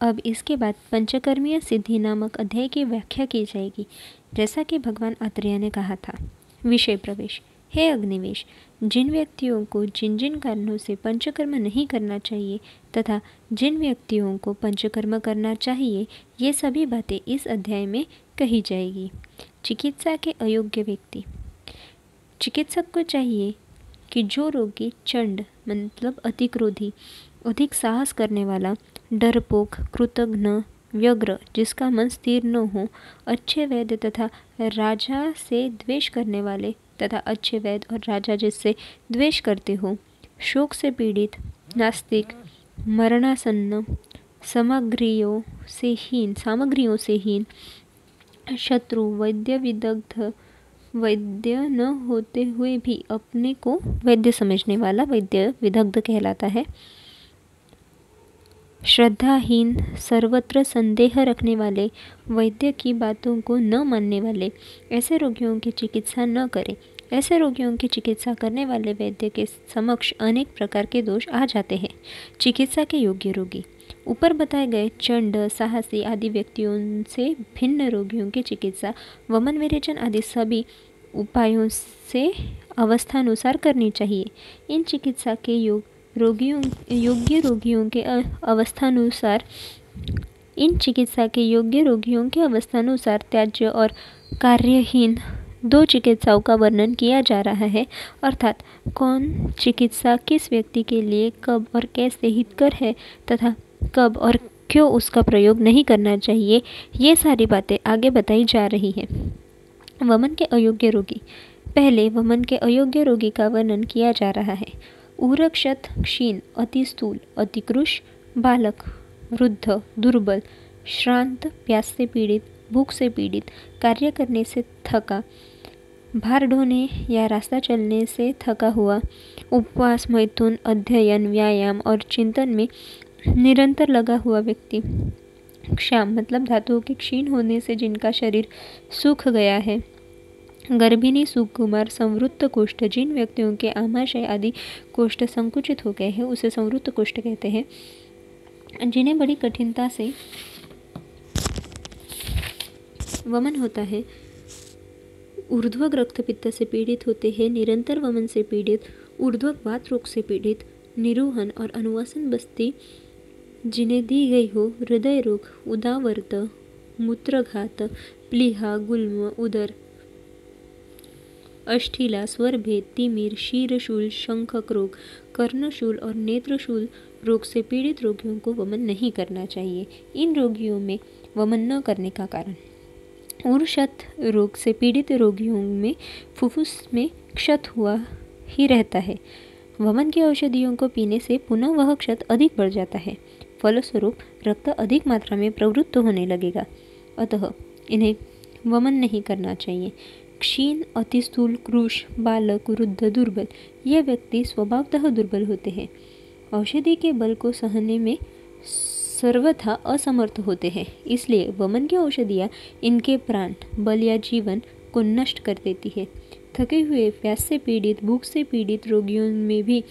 अब इसके बाद पंचकर्मीय सिद्धि नामक अध्याय की व्याख्या की जाएगी। जैसा कि भगवान आत्रेय ने कहा था। विषय प्रवेश। हे अग्निवेश, जिन व्यक्तियों को जिन जिन कारणों से पंचकर्म नहीं करना चाहिए तथा जिन व्यक्तियों को पंचकर्म करना चाहिए, ये सभी बातें इस अध्याय में कही जाएगी। चिकित्सा के अयोग्य व्यक्ति। चिकित्सक को चाहिए कि जो रोगी चंड मतलब अति क्रोधी, अधिक साहस करने वाला, डरपोक, कृतघ्न, व्यग्र, जिसका मन स्थिर न हो, अच्छे वैद्य तथा राजा से द्वेष करने वाले तथा अच्छे वैद्य और राजा जिससे द्वेष करते हो, शोक से पीड़ित, नास्तिक, मरणासन्न, सामग्रियों से हीन, शत्रु, वैद्य न होते हुए भी अपने को वैद्य समझने वाला वैद्य विदग्ध कहलाता है। श्रद्धाहीन, सर्वत्र संदेह रखने वाले, वैद्य की बातों को न मानने वाले, ऐसे रोगियों की चिकित्सा न करें। ऐसे रोगियों की चिकित्सा करने वाले वैद्य के समक्ष अनेक प्रकार के दोष आ जाते हैं। चिकित्सा के योग्य रोगी। ऊपर बताए गए चंड, साहसी आदि व्यक्तियों से भिन्न रोगियों की चिकित्सा वमन, विरेचन आदि सभी उपायों से अवस्थानुसार करनी चाहिए। इन चिकित्सा के योग्य रोगियों के अवस्थानुसार त्याज्य और कार्यहीन दो चिकित्साओं का वर्णन किया जा रहा है, अर्थात कौन चिकित्सा किस व्यक्ति के लिए कब और कैसे हितकर है तथा कब और क्यों उसका प्रयोग नहीं करना चाहिए, ये सारी बातें आगे बताई जा रही है। वमन के अयोग्य रोगी। पहले वमन के अयोग्य रोगी का वर्णन किया जा रहा है। ऊरक्षत, क्षीण, अति स्थूल, अति कृश, बालक, वृद्ध, दुर्बल, श्रांत, प्यास से पीड़ित, भूख से पीड़ित, कार्य करने से थका, भार ढोने या रास्ता चलने से थका हुआ, उपवास, मैथुन, अध्ययन, व्यायाम और चिंतन में निरंतर लगा हुआ व्यक्ति, क्षाम मतलब धातुओं के क्षीण होने से जिनका शरीर सूख गया है, गर्भिणी, सुकुमार, संवृत्त कोष्ठ, जिन व्यक्तियों के आमाशय आदि कोष्ठ संकुचित हो गए हैं उसे संवृत्त कोष्ठ कहते हैं, जिन्हें बड़ी कठिनता से वमन होता है, ऊर्ध्व रक्त पित्त से पीड़ित होते हैं, निरंतर वमन से पीड़ित, ऊर्ध्व वात रोग से पीड़ित, निरूहन और अनुवासन बस्ती जिन्हें दी गई हो, हृदय रोग, उदावर्त, मूत्रघात, प्लीहा, गुल्म, उदर, अष्ठीला, स्वरभेद, तिमिर, शीरशूल, शंखक रोग, कर्णशूल और नेत्रशूल रोग से पीड़ित रोगियों को वमन नहीं करना चाहिए। इन रोगियों में वमन न करने का कारण। ऊर्शत रोग से पीड़ित रोगियों में फुफ्फुस में क्षत हुआ ही रहता है। वमन की औषधियों को पीने से पुनः वह क्षत अधिक बढ़ जाता है, फलस्वरूप रक्त अधिक मात्रा में प्रवृत्त होने लगेगा, अतः इन्हें वमन नहीं करना चाहिए। क्षीण, अतिस्थूल, कृश, बालक, वृद्ध, दुर्बल, ये व्यक्ति स्वभावतः दुर्बल होते हैं, औषधि के बल को सहने में सर्वथा असमर्थ होते हैं, इसलिए वमन की औषधियाँ इनके प्राण, बल या जीवन को नष्ट कर देती है। थके हुए, प्यास से पीड़ित, भूख से पीड़ित रोगियों में भी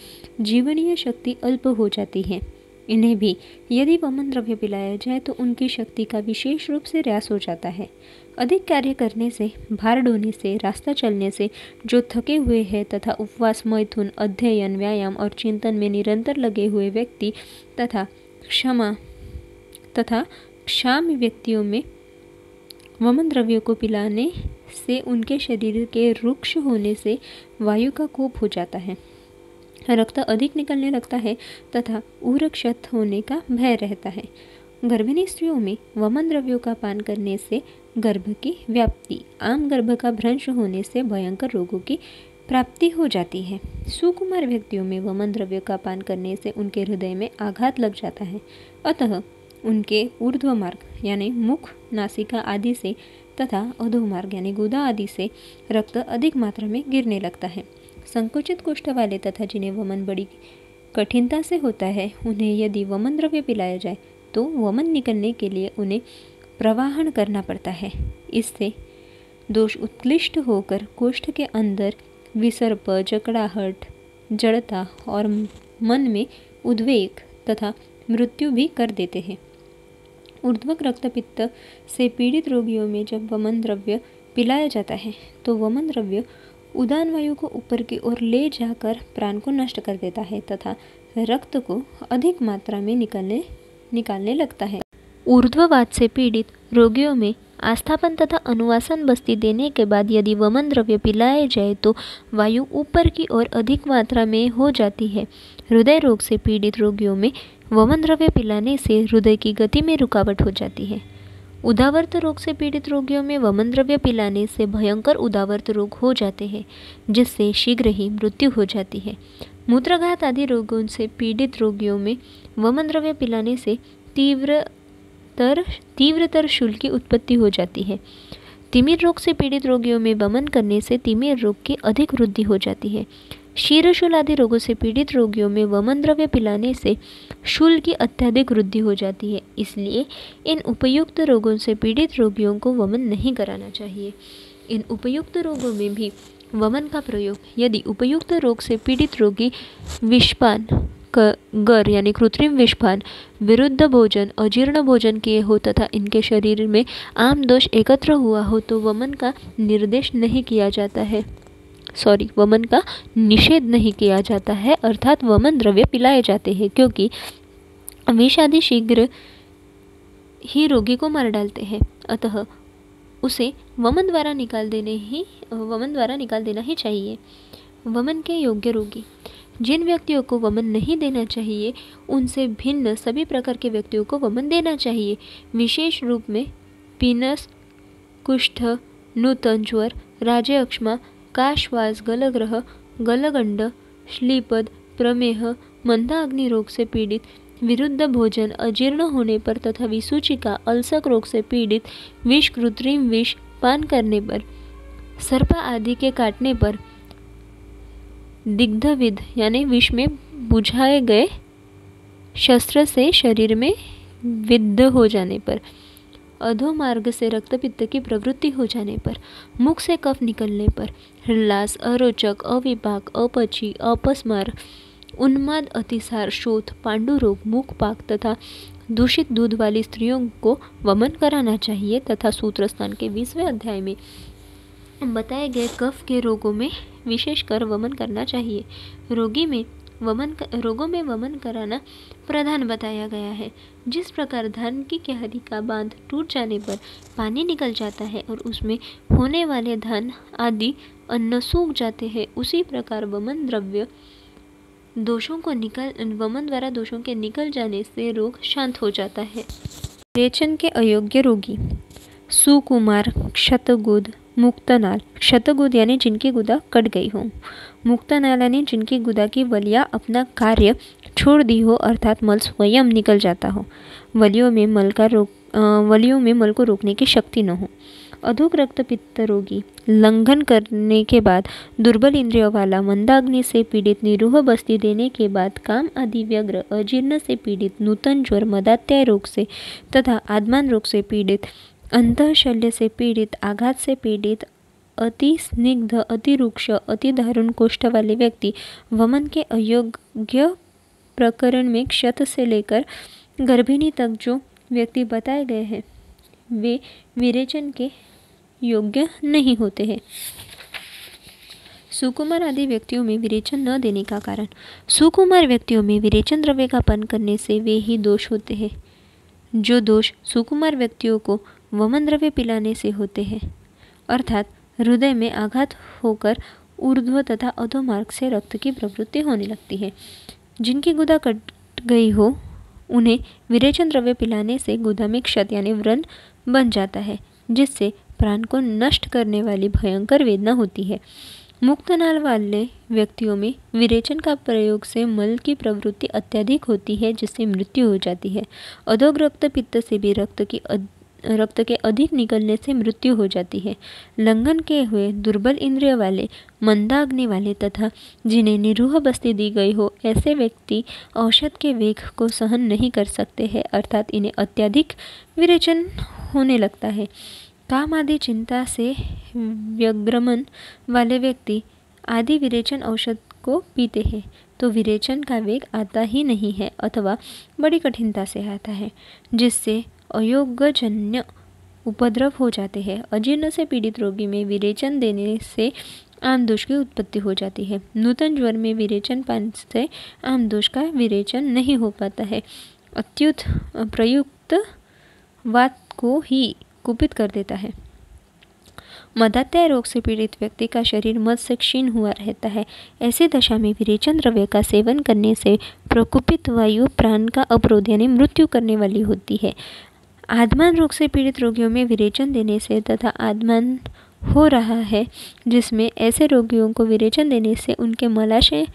जीवनीय शक्ति अल्प हो जाती है। इन्हें भी यदि वमन द्रव्य पिलाया जाए तो उनकी शक्ति का विशेष रूप से ह्रास हो जाता है। अधिक कार्य करने से, भार ढोने से, रास्ता चलने से जो थके हुए हैं तथा उपवास, मैथुन, अध्ययन, व्यायाम और चिंतन में निरंतर लगे हुए व्यक्ति तथा क्षाम व्यक्तियों में वमन द्रव्यों को पिलाने से उनके शरीर के रुक्ष होने से वायु का कोप हो जाता है, रक्त अधिक निकलने लगता है तथा ऊरक्षत होने का भय रहता है। गर्भिणी स्त्रियों में वमन द्रव्यों का पान करने से गर्भ की व्याप्ति, आम गर्भ का भ्रंश होने से भयंकर रोगों की प्राप्ति हो जाती है। सुकुमार व्यक्तियों में वमन द्रव्यों का पान करने से उनके हृदय में आघात लग जाता है, अतः उनके ऊर्ध्व मार्ग यानी मुख, नासिका आदि से तथा अधो मार्ग यानी गुदा आदि से रक्त अधिक मात्रा में गिरने लगता है। संकुचित कोष्ठ वाले तथा जिन्हें वमन बड़ी कठिनता से होता है, उन्हें यदि वमन द्रव्य पिलाया जाए तो वमन निकलने के लिए उन्हें प्रवाहन करना पड़ता है। इससे दोष उत्क्लिष्ट होकर कोष्ठ के अंदर विसर्प, जकड़ाहट, जड़ता और मन में उद्वेग तथा मृत्यु भी कर देते हैं। ऊर्ध्वक रक्तपित्त से पीड़ित रोगियों में जब वमन द्रव्य पिलाया जाता है तो वमन द्रव्य उदान वायु को ऊपर की ओर ले जाकर प्राण को नष्ट कर देता है तथा रक्त को अधिक मात्रा में निकालने लगता है। ऊर्ध्ववात से पीड़ित रोगियों में आस्थापन तथा अनुवासन बस्ती देने के बाद यदि वमन द्रव्य पिलाए जाए तो वायु ऊपर की ओर अधिक मात्रा में हो जाती है। हृदय रोग से पीड़ित रोगियों में वमन द्रव्य पिलाने से हृदय की गति में रुकावट हो जाती है। उदावर्त रोग से पीड़ित रोगियों में वमन द्रव्य पिलाने से भयंकर उदावर्त रोग हो जाते हैं जिससे शीघ्र ही मृत्यु हो जाती है। मूत्रघात आदि रोगों से पीड़ित रोगियों में वमन द्रव्य पिलाने से तीव्रतर शूल की उत्पत्ति हो जाती है। तिमिर रोग से पीड़ित रोगियों में वमन करने से तिमिर रोग की अधिक वृद्धि हो जाती है। शीर्षशूल आदि रोगों से पीड़ित रोगियों में वमन द्रव्य पिलाने से शूल की अत्यधिक वृद्धि हो जाती है। इसलिए इन उपर्युक्त रोगों से पीड़ित रोगियों को वमन नहीं कराना चाहिए। इन उपर्युक्त रोगों में भी वमन का प्रयोग यदि उपर्युक्त रोग से पीड़ित रोगी विषपान गर यानी कृत्रिम विषपान, विरुद्ध भोजन, अजीर्ण भोजन किए हो तथा इनके शरीर में आम दोष एकत्र हुआ हो तो वमन का निर्देश नहीं किया जाता है, वमन का निषेध नहीं किया जाता है, अर्थात वमन द्रव्य पिलाए जाते हैं क्योंकि विष आदि शीघ्र ही रोगी को मार डालते हैं। अतः उसे वमन द्वारा निकाल देना ही चाहिए। वमन के योग्य रोगी जिन व्यक्तियों को वमन नहीं देना चाहिए उनसे भिन्न सभी प्रकार के व्यक्तियों को वमन देना चाहिए। विशेष रूप में पीनस, कुष्ठ, नूतन ज्वर, राजे अक्षमा, काशवास, गलग्रह, गलगंड, श्लीपद, प्रमेह, मंदा अग्नि रोग से पीड़ित, विरुद्ध भोजन, अजीर्ण होने पर तथा विसूचिका, अल्सक रोग से पीड़ित, विष, कृत्रिम विष पान करने पर, सर्प आदि के काटने पर, दिग्धविद यानी विष में बुझाए गए शस्त्र से शरीर में विद्ध हो जाने पर, अधोमार्ग से रक्तपित्त की प्रवृत्ति हो जाने पर, मुख से कफ निकलने पर, हृल्लास, अरोचक, अविपाक, अपची, अपस्मार, उन्माद, अतिसार, शोथ, पांडु रोग, मुखपाक तथा दूषित दूध वाली स्त्रियों को वमन कराना चाहिए तथा सूत्रस्थान के 20वें अध्याय में बताए गए कफ के रोगों में विशेषकर वमन करना चाहिए। रोगों में वमन कराना प्रधान बताया गया है। जिस प्रकार धान की क्यारी का बांध टूट जाने पर पानी निकल जाता है और उसमें होने वाले धान आदि अन्न सूख जाते हैं, उसी प्रकार वमन द्वारा दोषों के निकल जाने से रोग शांत हो जाता है। विरेचन के अयोग्य रोगी सुकुमार, क्षतगुद, मुक्तनाल। क्षतगुद यानी जिनकी गुदा कट गई हो। मुक्तनाल यानी जिनकी गुदा की वलिया अपना कार्य छोड़ दी हो अर्थात मल स्वयं निकल जाता हो। वलियों में मल को रोकने की शक्ति न हो। अधोक रक्तपित्त रोगी लंघन करने के बाद, दुर्बल इंद्रियों वाला, मंदाग्नि से पीड़ित, निरूह बस्ती देने के बाद, काम आदि व्यग्र, अजीर्ण से पीड़ित, नूतन ज्वर, मदात्याय रोग से तथा आत्मान रोग से पीड़ित, अंतःशल्य से पीड़ित, आघात से पीड़ित, अति स्निग्ध, अति रुक्ष, अति दारुण कोष्ठ वाले व्यक्ति वमन के अयोग्य प्रकरण में क्षत से लेकर गर्भिणी तक जो व्यक्ति बताए गए हैं वे विरेचन के योग्य नहीं होते हैं। सुकुमार आदि व्यक्तियों में विरेचन न देने का कारण, सुकुमार व्यक्तियों में विरेचन द्रव्य का पान करने से वे ही दोष होते हैं जो दोष सुकुमार व्यक्तियों को वमन द्रव्य पिलाने से होते हैं, अर्थात हृदय में आघात होकर ऊर्ध्व तथा अधोमार्ग से रक्त की प्रवृत्ति होने लगती है। जिनकी गुदा कट गई हो उन्हें विरेचन द्रव्य पिलाने से गुदा में क्षत यानी व्रण बन जाता है जिससे प्राण को नष्ट करने वाली भयंकर वेदना होती है। मुक्तनाल वाले व्यक्तियों में विरेचन का प्रयोग से मल की प्रवृत्ति अत्यधिक होती है जिससे मृत्यु हो जाती है। अधोग रक्तपित्त से भी रक्त के अधिक निकलने से मृत्यु हो जाती है। लंघन किए हुए, दुर्बल इंद्रिय वाले, मंदाग्नि वाले तथा जिन्हें निरूह बस्ती दी गई हो ऐसे व्यक्ति औषध के वेग को सहन नहीं कर सकते हैं अर्थात इन्हें अत्यधिक विरेचन होने लगता है। काम आदि चिंता से व्यग्रमन वाले व्यक्ति आदि विरेचन औषध को पीते हैं तो विरेचन का वेग आता ही नहीं है अथवा बड़ी कठिनता से आता है जिससे अयोगजन्य उपद्रव हो जाते हैं। अजीर्ण से पीड़ित रोगी में विरेचन देने से आमदोष की उत्पत्ति हो जाती है। नूतन ज्वर में विरेचन पान से आमदोष का विरेचन नहीं हो पाता है। अत्युत प्रयुक्त वात को ही कुपित कर देता है। मदात्याय रोग से पीड़ित व्यक्ति का शरीर मद से क्षीण हुआ रहता है। ऐसी दशा में विरेचन द्रव्य का सेवन करने से प्रकुपित वायु प्राण का अवरोध यानी मृत्यु करने वाली होती है। आत्मान रोग से पीड़ित रोगियों में विरेचन देने से तथा आत्मान हो रहा है जिसमें ऐसे रोगियों को विरेचन देने से उनके मलाशय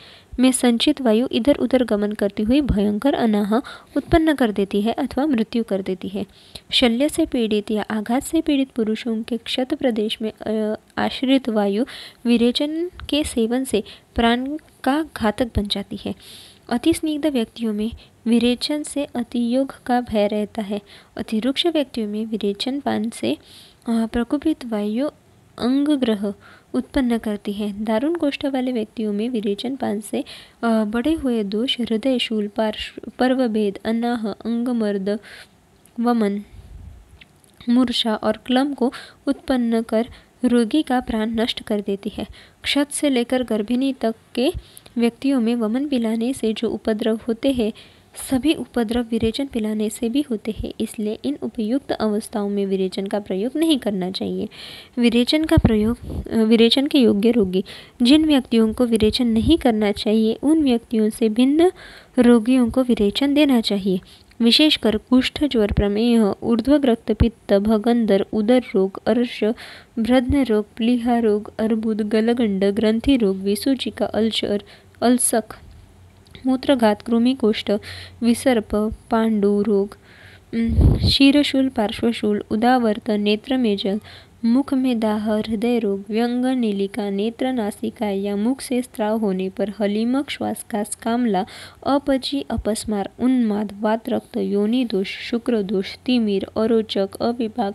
में संचित वायु इधर उधर गमन करती हुई भयंकर अनाह उत्पन्न कर देती है अथवा मृत्यु कर देती है। शल्य से पीड़ित या आघात से पीड़ित पुरुषों के क्षत प्रदेश में आश्रित वायु विरेचन के सेवन से प्राण का घातक बन जाती है। अति स्निग्ध व्यक्तियों में विरेचन से अतियोग का भय रहता है। अति रुक्ष व्यक्तियों में विरेचन पान से प्रकुपित वायु अंगग्रह उत्पन्न करती है। दारुण कोष्ठ वाले व्यक्तियों में विरेचन पान से बढ़े हुए दोष हृदय शूल पर्वभेद अनाह अंगमर्द वमन मूर्छा और क्लम को उत्पन्न कर रोगी का प्राण नष्ट कर देती है। क्षत से लेकर गर्भिणी तक के व्यक्तियों में वमन पिलाने से जो उपद्रव होते हैं सभी उपद्रव विरेचन पिलाने से भी होते हैं। इसलिए इन उपयुक्त अवस्थाओं में विरेचन का प्रयोग नहीं करना चाहिए। विरेचन के योग्य रोगी जिन व्यक्तियों को विरेचन नहीं करना चाहिए उन व्यक्तियों से भिन्न रोगियों को विरेचन देना चाहिए। विशेषकर कुष्ठ ज्वर प्रमेह ऊर्ध्व रक्तपित्त भगंदर उदर रोग अर्श भ्रद्न रोग प्लीहा रोग अर्बुद गलगंड ग्रंथि रोग विसूचिका अल्सर अल्सक मूत्रघात कृमिकोष्ठ विसर्प पांडु रोग शीरशूल पार्श्वशूल उदावर्त नेत्रमेजल मुख में दाह हृदय रोग व्यंग नीलिका नेत्र नासिका या मुख से स्त्राव होने पर हलीमक श्वासकास कामला अपची अपस्मार उन्माद वात रक्त योनि दोष शुक्र दोष तिमिर अरोचक अविभाग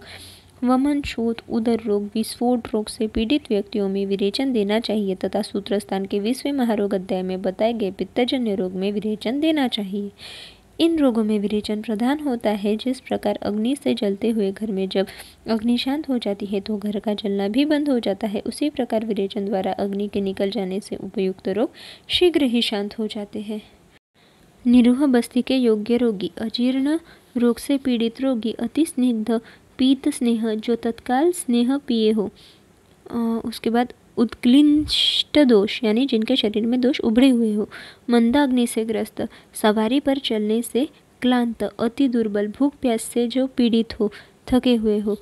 वमन शोथ उदर रोग विस्फोट रोग से पीड़ित व्यक्तियों में विरेचन देना चाहिए तथा सूत्रस्थान के 20वें महारोग अध्याय में बताए गए पित्तजन्य रोग में विरेचन देना चाहिए। इन रोगों में विरेचन प्रधान होता है। जिस प्रकार अग्नि से जलते हुए घर में जब अग्नि शांत हो जाती है तो घर का जलना भी बंद हो जाता है, उसी प्रकार विरेचन द्वारा अग्नि के निकल जाने से उपयुक्त रोग शीघ्र ही शांत हो जाते हैं। निरूह बस्ती के योग्य रोगी अजीर्ण रोग से पीड़ित रोगी अति स्निग्ध पीत स्नेह जो तत्काल स्नेह पिए हो। उसके बाद उत्क्लिष्ट दोष यानी जिनके शरीर में दोष उभरे हुए हो। मंदाग्नि से ग्रस्त सवारी पर चलने से क्लांत अति दुर्बल भूख प्यास से जो पीड़ित हो थके हुए हो।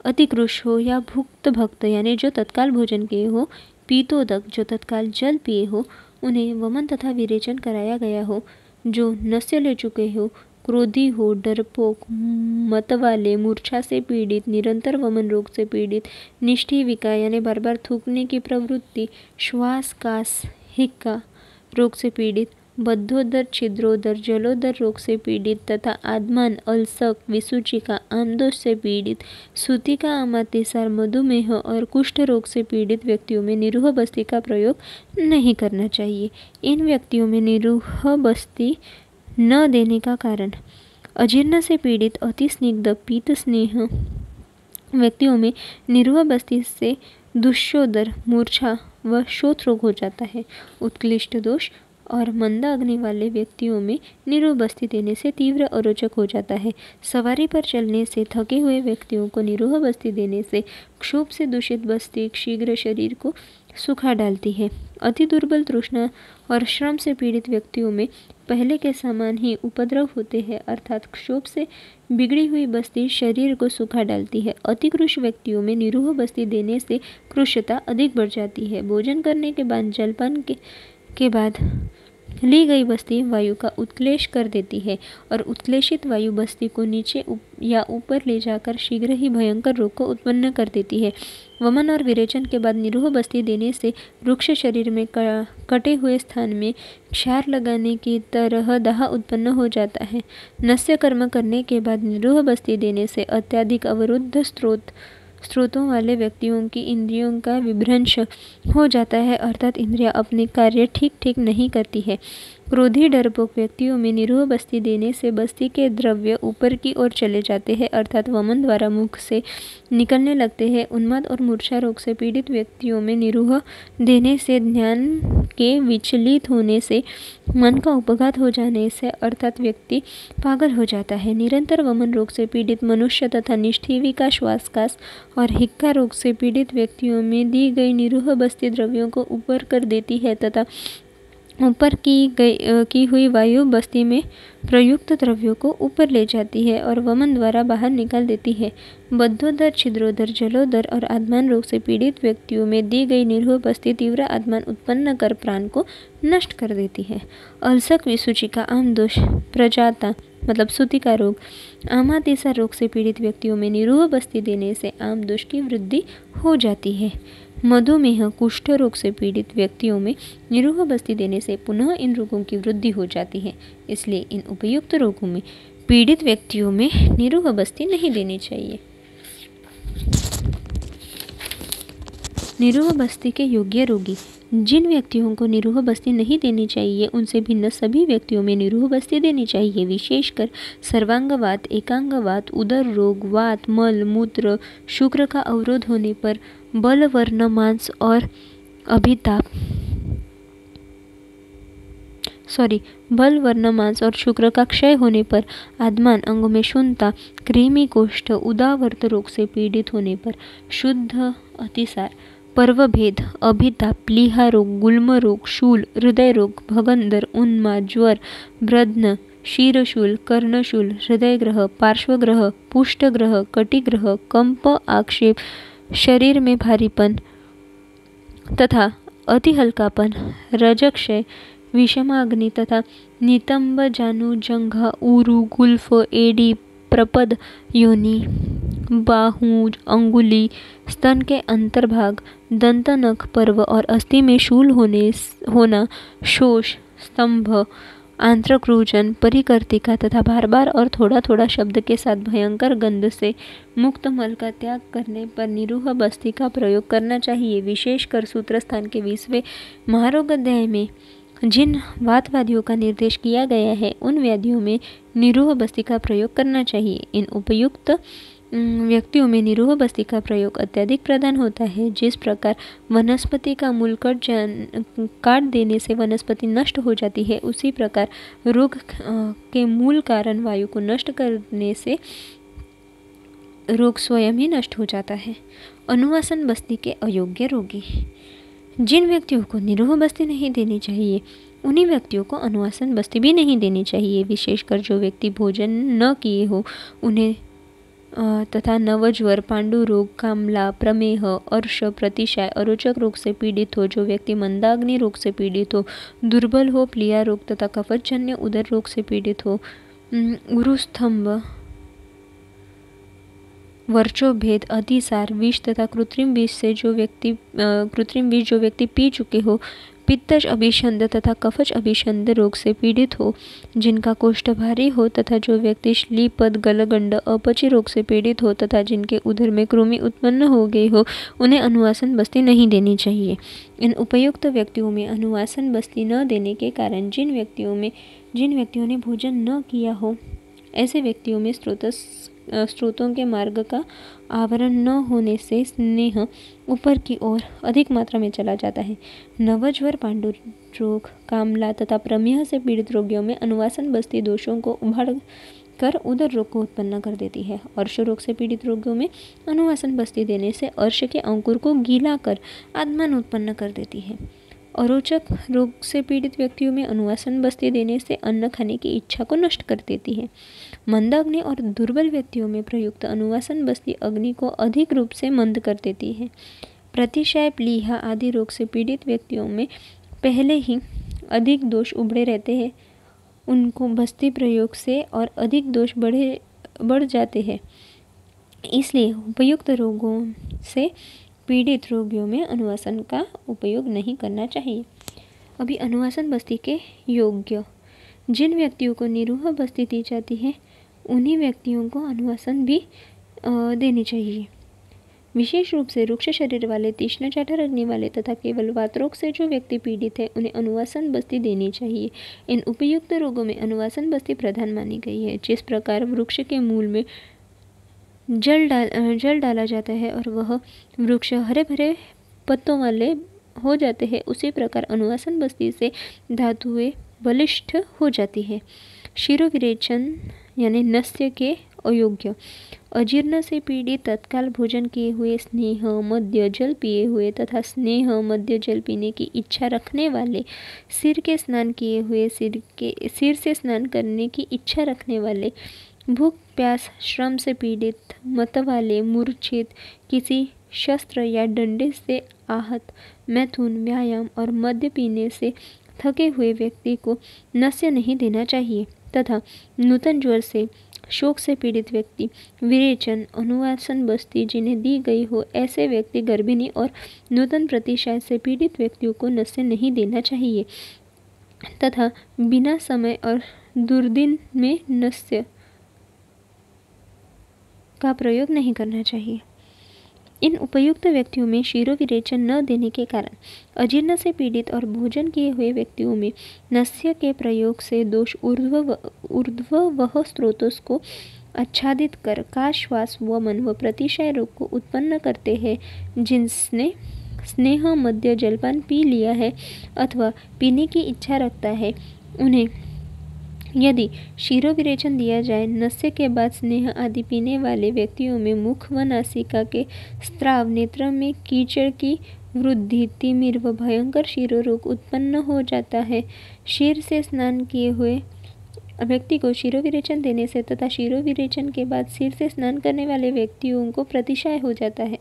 अतिकृश हो या भुक्त भक्त यानी जो तत्काल भोजन किए हो। पीतोदक जो तत्काल जल पिए हो उन्हें वमन तथा विरेचन कराया गया हो। जो नस्य ले चुके हो क्रोधी हो डरपोक मतवाले मूर्छा से पीड़ित निरंतर वमन रोग से पीड़ित निष्ठीविका यानी बार बार थूकने की प्रवृत्ति श्वास कास हिक्का रोग से पीड़ित बद्धोदर छिद्रोदर जलोदर रोग से पीड़ित तथा आदमान अल्सक विसूचिका आमदोष से पीड़ित सूतिका अमातिसार मधुमेह और कुष्ठ रोग से पीड़ित व्यक्तियों में निरूह बस्ती का प्रयोग नहीं करना चाहिए। इन व्यक्तियों में निरूह बस्ती न देने का कारण अजीर्ण से पीड़ित अति स्निग्ध पीत स्नेह व्यक्तियों में निरूह बस्ती से दुष्योदर मूर्छा व शोथ रोग हो जाता है। उत्क्लिष्ट दोष और मंदा अग्नि वाले व्यक्तियों में निरूह बस्ती देने से तीव्र अरोचक हो जाता है। सवारी पर चलने से थके हुए व्यक्तियों को निरूह बस्ती देने से क्षोभ से दूषित बस्ती शीघ्र शरीर को सुखा डालती है। अति दुर्बल तृष्णा और श्रम से पीड़ित व्यक्तियों में पहले के समान ही उपद्रव होते हैं अर्थात क्षोभ से बिगड़ी हुई बस्ती शरीर को सुखा डालती है। अतिकृश व्यक्तियों में निरूह बस्ती देने से कृशता अधिक बढ़ जाती है। भोजन करने के बाद जलपान के बाद ली गई बस्ती वायु का उत्क्लेश कर देती है और उत्क्लेशित वायु बस्ती को नीचे या ऊपर ले जाकर शीघ्र ही भयंकर रोग को उत्पन्न कर देती है। वमन और विरेचन के बाद निरूह बस्ती देने से वृक्ष शरीर में कटे हुए स्थान में क्षार लगाने की तरह दाह उत्पन्न हो जाता है। नस्य कर्म करने के बाद निरूह बस्ती देने से अत्यधिक अवरुद्ध स्रोतों वाले व्यक्तियों की इंद्रियों का विभ्रंश हो जाता है अर्थात इंद्रियां अपने कार्य ठीक ठीक नहीं करती है। क्रोधी डरपोक व्यक्तियों में निरूह बस्ती देने से बस्ती के द्रव्य ऊपर की ओर चले जाते हैं, अर्थात वमन द्वारा मुख से निकलने लगते हैं। उन्माद और मूर्छा रोग से पीड़ित व्यक्तियों में निरूह देने से ध्यान के विचलित होने से, मन का उपघात हो जाने से, अर्थात व्यक्ति पागल हो जाता है। निरंतर वमन रोग से पीड़ित मनुष्य तथा निष्ठीविका, श्वासकास और हिक्का रोग से पीड़ित व्यक्तियों में दी गई निरूह बस्ती द्रव्यों को ऊपर कर देती है तथा ऊपर की हुई वायु बस्ती में प्रयुक्त द्रव्यों को ऊपर ले जाती है और वमन द्वारा बाहर निकाल देती है। बद्धोदर, छिद्रोदर, जलोदर और आत्मान रोग से पीड़ित व्यक्तियों में दी गई निरूह बस्ती तीव्र आत्मान उत्पन्न कर प्राण को नष्ट कर देती है। अल्सक, विसूचिका, आमदोष, प्रजाता मतलब सूतिका रोग, आमातिसा रोग से पीड़ित व्यक्तियों में निरूह बस्ती देने से आमदोष की वृद्धि हो जाती है। मधुमेह, कुष्ठ रोग से पीड़ित व्यक्तियों में निरूह बस्ती देने से पुनः इन रोगों की वृद्धि हो जाती है। इसलिए इन उपयुक्त रोगों में पीड़ित व्यक्तियों में निरूह बस्ती नहीं देनी चाहिए। निरूह बस्ती के योग्य रोगी। जिन व्यक्तियों को निरूह बस्ती नहीं देनी चाहिए उनसे भिन्न सभी व्यक्तियों में निरूह बस्ती देनी चाहिए। विशेषकर सर्वांगवात, एकांगवात, उदर रोग, वात, मल मूत्र, शुक्र का अवरोध होने पर, बल, वर्ण, मांस और अभिताप बल, वर्ण, मांस और शुक्र का क्षय होने पर, आत्मान अंगों में शून्यता, कृमि, कोष्ठ, उदावर्त रोग से पीड़ित होने पर, शुद्ध अतिसार, पर्वभेद, अभिताप, प्लीहा रोग, गुल्म रोग, शूल, हृदय रोग, भगंदर, उन्माद, ज्वर, ब्रध्न, शीरशूल, कर्णशूल, हृदयग्रह, पार्श्वग्रह, पुष्टग्रह, कटिग्रह, कंप, आक्षेप, शरीर में भारीपन तथा अति हल्कापन, रजक्षय, विषमाग्नि तथा नितंब, जानु, जंघा, ऊरु, गुल्फ, एडी, प्रपद, योनि, बाहू, अंगुली, स्तन के अंतर्भाग, दंतनख, पर्व और अस्थि में शूल होना, शोष, स्तंभ, आंत्रक्रूजन, परिकर्तिका तथा बार बार और थोड़ा थोड़ा शब्द के साथ भयंकर गंध से मुक्त मल का त्याग करने पर निरूह बस्ती का प्रयोग करना चाहिए। विशेषकर सूत्रस्थान के 20वें महारोग अध्याय में जिन वातवादियों का निर्देश किया गया है उन व्याधियों में निरूह बस्ती का प्रयोग करना चाहिए। इन उपयुक्त व्यक्तियों में निरूह बस्ती का प्रयोग अत्यधिक प्रधान होता है। जिस प्रकार वनस्पति का मूल काट देने से वनस्पति नष्ट हो जाती है, उसी प्रकार रोग के मूल कारण वायु को नष्ट करने से रोग स्वयं ही नष्ट हो जाता है। अनुवासन बस्ती के अयोग्य रोगी। जिन व्यक्तियों को निरूह बस्ती नहीं देनी चाहिए उन्हीं व्यक्तियों को अनुवासन बस्ती भी नहीं देनी चाहिए। विशेषकर जो व्यक्ति भोजन न किए हो उन्हें तथा नवज्वर, पांडु रोग, कामला, प्रमेह, अर्श, प्रतिशाय, अरोचक रोग से पीड़ित हो, जो व्यक्ति मंदाग्नि रोग से पीड़ित हो, दुर्बल हो, प्लिया रोग तथा कफजन्य उदर रोग से पीड़ित हो, उरुस्तंभ, वर्चोभेद, अतिसार, विष तथा कृत्रिम विष जो व्यक्ति पी चुके हो, पित्तज अभिषंद तथा कफज अभिषंद रोग से पीड़ित हो, जिनका कोष्ठ भारी हो तथा जो व्यक्ति श्लीपद, गलगंड, अपची रोग से पीड़ित हो तथा जिनके उदर में कृमि उत्पन्न हो गई हो, उन्हें अनुवासन बस्ती नहीं देनी चाहिए। इन उपयुक्त व्यक्तियों में अनुवासन बस्ती न देने के कारण जिन व्यक्तियों ने भोजन न किया हो, ऐसे व्यक्तियों में स्रोतों के मार्ग का आवरण न होने से स्नेह ऊपर की ओर अधिक मात्रा में चला जाता है। नवज्वर, पांडु रोग, कामला तथा प्रमेह से पीड़ित रोगियों में अनुवासन बस्ती दोषों को उभाड़ कर उदर रोग को उत्पन्न कर देती है। अर्श रोग से पीड़ित रोगियों में अनुवासन बस्ती देने से अर्श के अंकुर को गीला कर आत्मान उत्पन्न कर देती है। अरोचक रोग से पीड़ित व्यक्तियों में अनुवासन बस्ती देने से अन्न खाने की इच्छा को नष्ट कर देती है। मंदाग्नि और दुर्बल व्यक्तियों में प्रयुक्त अनुवासन बस्ती अग्नि को अधिक रूप से मंद कर देती है। प्रतिशय, प्लीहा आदि रोग से पीड़ित व्यक्तियों में पहले ही अधिक दोष उभरे रहते हैं, उनको बस्ती प्रयोग से और अधिक दोष बढ़ जाते हैं। इसलिए उपयुक्त रोगों से पीड़ित रोगियों में अनुवासन का उपयोग नहीं करना चाहिए। अभी अनुवासन बस्ती के योग्य। जिन व्यक्तियों को निरूह बस्ती दी जाती है उन्हीं व्यक्तियों को अनुवासन भी देनी चाहिए। विशेष रूप से रुक्ष शरीर वाले, तीक्ष्ण जठर अग्नि वाले तथा केवल वात रोग से जो व्यक्ति पीड़ित है उन्हें अनुवासन बस्ती देनी चाहिए। इन उपयुक्त रोगों में अनुवासन बस्ती प्रधान मानी गई है। जिस प्रकार वृक्ष के मूल में जल डाला जाता है और वह वृक्ष हरे भरे पत्तों वाले हो जाते हैं, उसी प्रकार अनुवासन बस्ती से धातुएं बलिष्ठ हो जाती है। शिरोविरेचन यानी नस्य के अयोग्य, अजीर्ण से पीड़ित तत्काल भोजन किए हुए, स्नेह मध्य जल पिए हुए तथा स्नेह मध्य जल पीने की इच्छा रखने वाले, सिर के स्नान किए हुए, सिर से स्नान करने की इच्छा रखने वाले, भूख प्यास श्रम से पीड़ित, मत वाले, मूर्छित, किसी शस्त्र या डंडे से आहत, मैथुन व्यायाम और मद्य पीने से थके हुए व्यक्ति को नस्य नहीं देना चाहिए तथा नूतन ज्वर से शोक से पीड़ित व्यक्ति, विरेचन अनुवासन बस्ती जिन्हें दी गई हो, ऐसे व्यक्ति, गर्भिणी और नूतन प्रतिशय से पीड़ित व्यक्तियों को नस्य नहीं देना चाहिए तथा बिना समय और दुर्दिन में नस्य का प्रयोग नहीं करना चाहिए। इन उपयुक्त व्यक्तियों में शिरोविरेचन न देने के कारण अजीर्ण से पीड़ित और भोजन किए हुए व्यक्तियों में नस्य के प्रयोग से दोष ऊर्ध्ववह स्रोतों को आच्छादित कर का श्वास वमन व प्रतिशय रोग को उत्पन्न करते हैं। जिसने स्नेह मध्य जलपान पी लिया है अथवा पीने की इच्छा रखता है, उन्हें यदि शिरोविरेचन दिया जाए, नस्य के बाद स्नेह आदि पीने वाले व्यक्तियों में मुख व नासिका के स्त्राव, नेत्र में कीचड़ की वृद्धि, तिमिर व भयंकर शिरोरोग उत्पन्न हो जाता है। शीर से स्नान किए हुए व्यक्ति को शिरोविरेचन देने से तथा शिरोविरेचन के बाद सिर से स्नान करने वाले व्यक्तियों को प्रतिशय हो जाता है।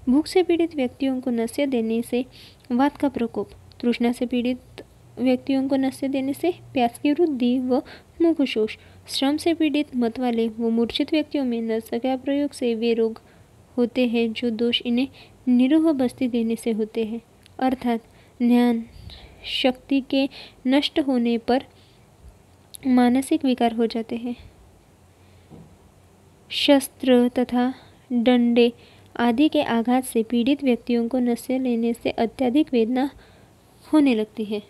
भूख से पीड़ित व्यक्तियों को नस्य देने से वात का प्रकोप, तृष्णा से पीड़ित व्यक्तियों को नस्य देने से प्यास की वृद्धि व मुखशोष, श्रम से पीड़ित मत वाले व मूर्छित व्यक्तियों में नस्य का प्रयोग से वे रोग होते हैं जो दोष इन्हें निरूह बस्ती देने से होते हैं, अर्थात ज्ञान शक्ति के नष्ट होने पर मानसिक विकार हो जाते हैं। शस्त्र तथा डंडे आदि के आघात से पीड़ित व्यक्तियों को नस्य लेने से अत्यधिक वेदना होने लगती है।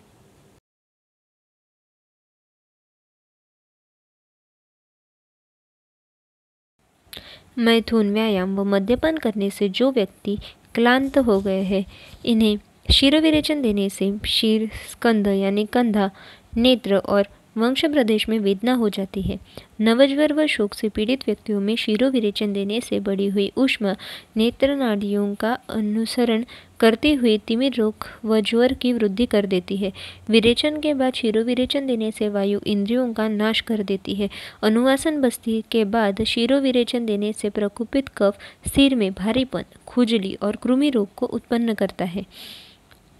मैथुन व्यायाम व मद्यपान करने से जो व्यक्ति क्लांत हो गए हैं, इन्हें शिरोविरेचन देने से शीर, स्कंध यानी कंधा, नेत्र और वंश प्रदेश में वेदना हो जाती है। नवज्वर व शोक से पीड़ित व्यक्तियों में शिरोविरेचन देने से बढ़ी हुई ऊष्मा नेत्र नाड़ियों का अनुसरण करते हुए तिमिर रोग व ज्वर की वृद्धि कर देती है। विरेचन के बाद शिरोविरेचन देने से वायु इंद्रियों का नाश कर देती है। अनुवासन बस्ती के बाद शिरोविरेचन देने से प्रकोपित कफ सिर में भारीपन, खुजली और कृमि रोग को उत्पन्न करता है।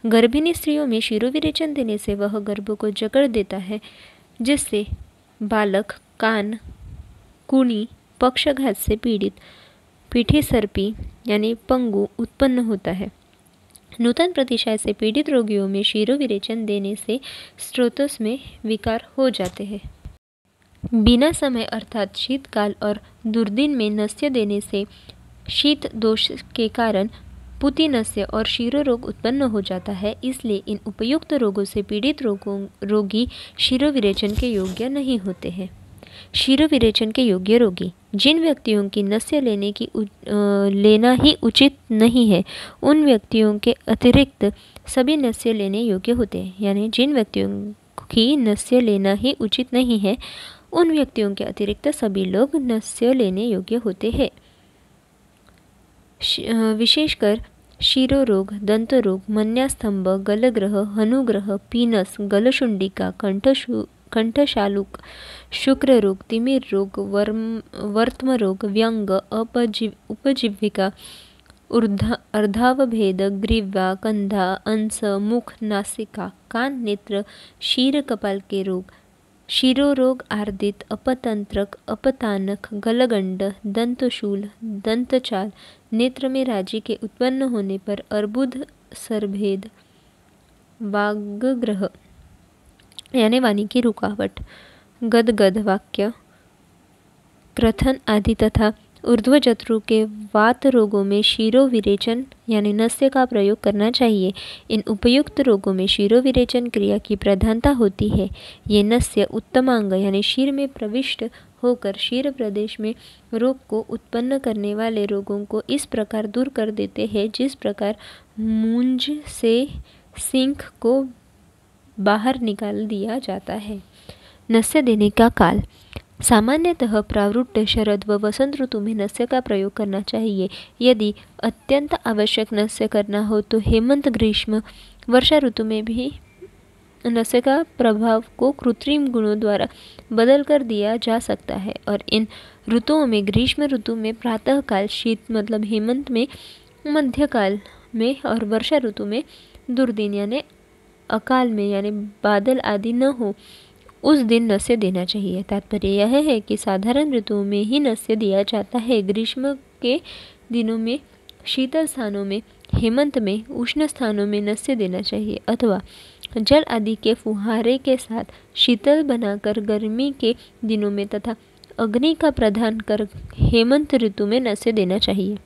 गर्भिणी स्त्रियों में शिरोविरेचन देने से वह गर्भ को जकड़ देता है, जिससे बालक, कान, कूनी, पक्षघात से पीड़ित, पीठी सर्पी यानी पंगु उत्पन्न होता है। नूतन प्रतिशय से पीड़ित रोगियों में शिरोविरेचन देने से स्रोतस में विकार हो जाते हैं। बिना समय अर्थात शीतकाल और दुर्दिन में नस्य देने से शीत दोष के कारण पुतिनस्य और शिरोरोग उत्पन्न हो जाता है। इसलिए इन उपयुक्त रोगों से पीड़ित रोगी शिरोविरेचन के योग्य नहीं होते हैं। शिरोविरेचन के योग्य रोगी जिन व्यक्तियों की नस्य लेना ही उचित नहीं है, उन व्यक्तियों के अतिरिक्त सभी नस्य लेने योग्य होते हैं। यानी जिन व्यक्तियों की नस्य लेना ही उचित नहीं है, उन व्यक्तियों के अतिरिक्त सभी लोग नस्य लेने योग्य होते हैं। विशेषकर शिरोरोग, दंतरोग, मन्यास्तंभ, गलग्रह, हनुग्रह, पीनस, गलशुंडिका, कंठशालुक, शुक्र रोग, तिमिर रोग, वर्त्म रोग, व्यंग, उपजीविका, अर्धावभेद, ग्रीवा, कंधा, अंश, मुख, नासिका, कान, नेत्र, शीर कपाल के रोग, शिरोरोग, आर्दित, अपतंत्रक, अपतानक, गलगंड, दंतशूल, दंतचाल, नेत्र में राजी के उत्पन्न होने पर अर्बुद, सरभेद, वाग्ग्रह यानी वाणी की रुकावट, गदगद वाक्य, क्रथन आदि तथा ऊर्ध्वजत्रु के वात रोगों में शिरोविरेचन यानी नस्य का प्रयोग करना चाहिए। इन उपयुक्त रोगों में शिरोविरेचन क्रिया की प्रधानता होती है। ये नस्य उत्तमांग यानी शीर में प्रविष्ट होकर शीर प्रदेश में रोग को उत्पन्न करने वाले रोगों को इस प्रकार दूर कर देते हैं जिस प्रकार मूंज से सिंक को बाहर निकाल दिया जाता है। नस्य देने का काल सामान्यतः प्रावृट्ट शरद व वसंत ऋतु में नस्य का प्रयोग करना चाहिए। यदि अत्यंत आवश्यक नस्य करना हो तो हेमंत, ग्रीष्म, वर्षा ऋतु में भी नस्य का प्रभाव को कृत्रिम गुणों द्वारा बदल कर दिया जा सकता है। और इन ऋतुओं में ग्रीष्म ऋतु में प्रातःकाल शीत मतलब हेमंत में मध्यकाल में और वर्षा ऋतु में दुर्दिन यानी अकाल में यानी बादल आदि न हो उस दिन नस्य देना चाहिए। तात्पर्य यह है कि साधारण ऋतुओं में ही नस्य दिया जाता है। ग्रीष्म के दिनों में शीतल स्थानों में, हेमंत में उष्ण स्थानों में नस्य देना चाहिए अथवा जल आदि के फुहारे के साथ शीतल बनाकर गर्मी के दिनों में तथा अग्नि का प्रदान कर हेमंत ऋतु में नस्य देना चाहिए।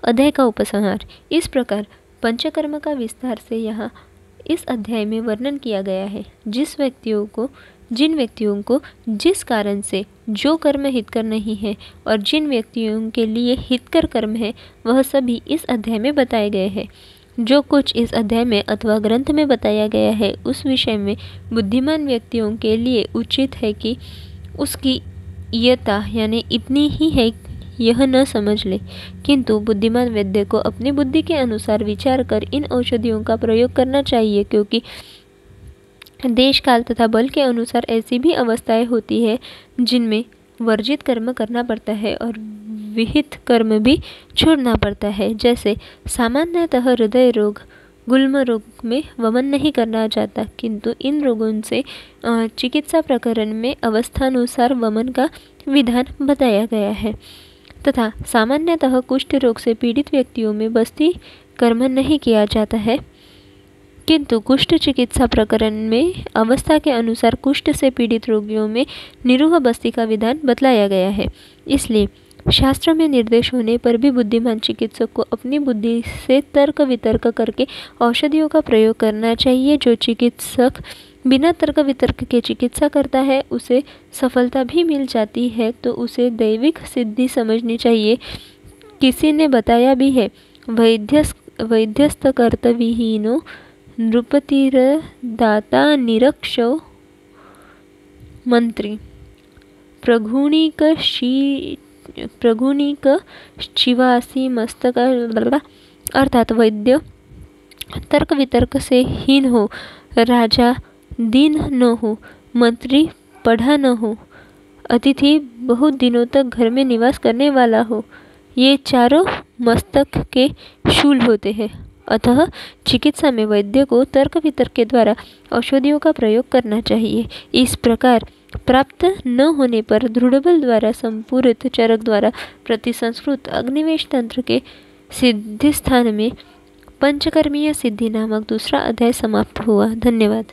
अध्याय का उपसंहार। इस प्रकार पंचकर्म का विस्तार से यहाँ इस अध्याय में वर्णन किया गया है। जिन व्यक्तियों को जिस कारण से जो कर्म हितकर नहीं है और जिन व्यक्तियों के लिए हितकर कर्म है वह सभी इस अध्याय में बताए गए हैं। जो कुछ इस अध्याय में अथवा ग्रंथ में बताया गया है उस विषय में बुद्धिमान व्यक्तियों के लिए उचित है कि उसकी इयता यानी इतनी ही है यह न समझ ले, किंतु बुद्धिमान वैद्य को अपनी बुद्धि के अनुसार विचार कर इन औषधियों का प्रयोग करना चाहिए, क्योंकि देश काल तथा बल के अनुसार ऐसी भी अवस्थाएं होती है जिनमें वर्जित कर्म करना पड़ता है और विहित कर्म भी छोड़ना पड़ता है। जैसे सामान्यतः हृदय रोग, गुल्म रोग में वमन नहीं करना चाहता, किंतु इन रोगों से चिकित्सा प्रकरण में अवस्थानुसार वमन का विधान बताया गया है। तथा सामान्यतः कुष्ठ रोग से पीड़ित व्यक्तियों में बस्ती कर्म नहीं किया जाता है, किंतु कुष्ठ चिकित्सा प्रकरण में अवस्था के अनुसार कुष्ठ से पीड़ित रोगियों में निरूह बस्ती का विधान बतलाया गया है। इसलिए शास्त्र में निर्देश होने पर भी बुद्धिमान चिकित्सक को अपनी बुद्धि से तर्क वितर्क करके औषधियों का प्रयोग करना चाहिए। जो चिकित्सक बिना तर्क वितर्क के चिकित्सा करता है उसे सफलता भी मिल जाती है तो उसे दैविक सिद्धि समझनी चाहिए। किसी ने बताया भी है, वैद्यस्त कर्तविहीनो नृपतिर दाता निरक्षो मंत्री प्रघुणिक शिवासी मस्तक। अर्थात वैद्य तर्क वितर्क से हीन हो, राजा दीन न हो, मंत्री पढ़ा न हो, अतिथि बहुत दिनों तक घर में निवास करने वाला हो, ये चारों मस्तक के शूल होते हैं। अतः चिकित्सा में वैद्य को तर्क वितर्क के द्वारा औषधियों का प्रयोग करना चाहिए। इस प्रकार प्राप्त न होने पर दृढ़बल द्वारा संपूरित चरक द्वारा प्रतिसंस्कृत अग्निवेश तंत्र के सिद्धि स्थान में पंचकर्मीय सिद्धि नामक दूसरा अध्याय समाप्त हुआ। धन्यवाद।